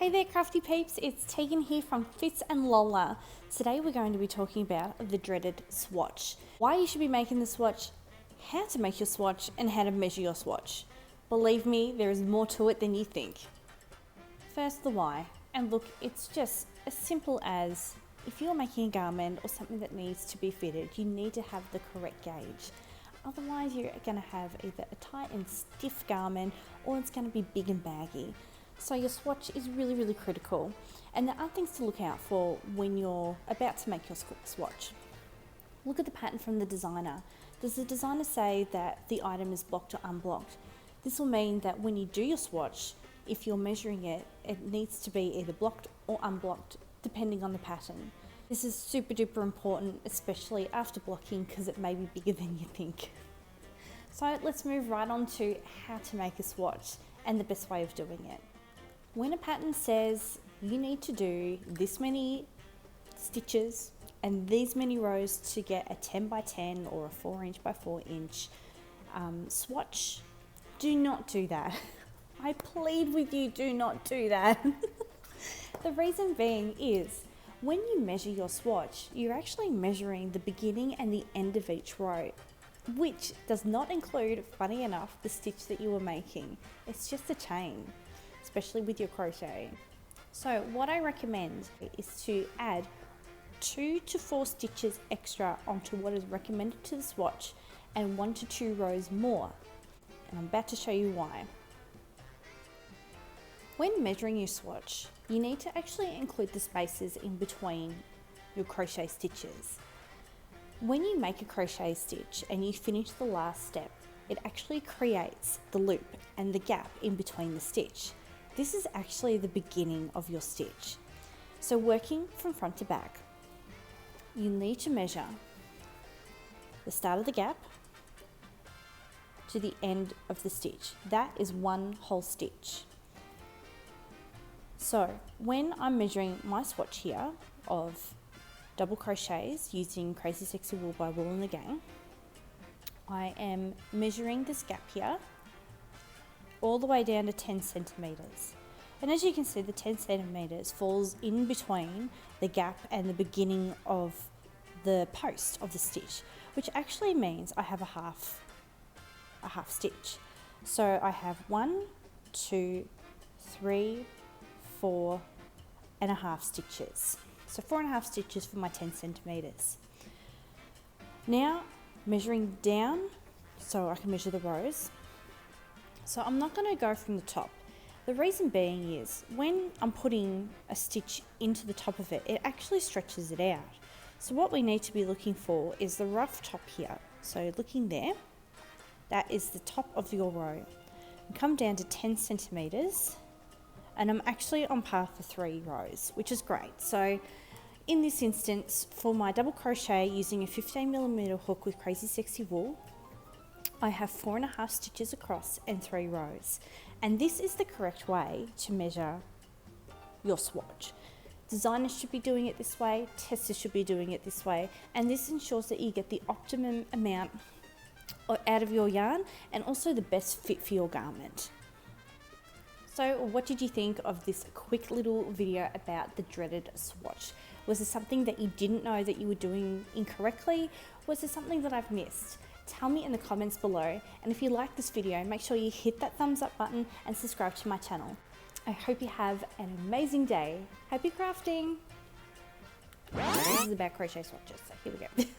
Hey there crafty peeps, it's Tegan here from Fits and Lola. Today we're going to be talking about the dreaded swatch. Why you should be making the swatch, how to make your swatch, and how to measure your swatch. Believe me, there is more to it than you think. First, the why. And look, it's just as simple as if you're making a garment or something that needs to be fitted, you need to have the correct gauge. Otherwise, you're going to have either a tight and stiff garment or it's going to be big and baggy. So your swatch is really critical. And there are things to look out for when you're about to make your swatch. Look at the pattern from the designer. Does the designer say that the item is blocked or unblocked? This will mean that when you do your swatch, if you're measuring it, it needs to be either blocked or unblocked depending on the pattern. This is super duper important, especially after blocking, because it may be bigger than you think. So let's move right on to how to make a swatch and the best way of doing it. When a pattern says you need to do this many stitches and these many rows to get a 10 by 10 or a 4 inch by 4 inch swatch, do not do that. I plead with you, do not do that. The reason being is when you measure your swatch, you're actually measuring the beginning and the end of each row, which does not include, funny enough, the stitch that you were making. It's just a chain, especially with your crochet. So what I recommend is to add 2 to 4 stitches extra onto what is recommended to the swatch and 1 to 2 rows more. And I'm about to show you why. When measuring your swatch, you need to actually include the spaces in between your crochet stitches. When you make a crochet stitch and you finish the last step, it actually creates the loop and the gap in between the stitch. This is actually the beginning of your stitch. So working from front to back, you need to measure the start of the gap to the end of the stitch. That is one whole stitch. So when I'm measuring my swatch here of double crochets using Crazy Sexy Wool by Wool and the Gang, I am measuring this gap here all the way down to 10 centimeters. And as you can see, the 10 centimeters falls in between the gap and the beginning of the post of the stitch, which actually means I have a half stitch. So I have 1, 2, 3, 4.5 stitches. So 4.5 stitches for my 10 centimeters. Now measuring down so I can measure the rows. So I'm not going to go from the top. The reason being is when I'm putting a stitch into the top of it, it actually stretches it out. So what we need to be looking for is the rough top here. So looking there, that is the top of your row. And come down to 10 centimeters, and I'm actually on par for 3 rows, which is great. So in this instance, for my double crochet using a 15mm hook with Crazy Sexy Wool, I have 4.5 stitches across and 3 rows. And this is the correct way to measure your swatch. Designers should be doing it this way, testers should be doing it this way, and this ensures that you get the optimum amount out of your yarn and also the best fit for your garment. So what did you think of this quick little video about the dreaded swatch? Was there something that you didn't know that you were doing incorrectly? Was there something that I've missed? Tell me in the comments below, and if you like this video, make sure you hit that thumbs up button and subscribe to my channel. I hope you have an amazing day. Happy crafting! This is about crochet swatches, so here we go.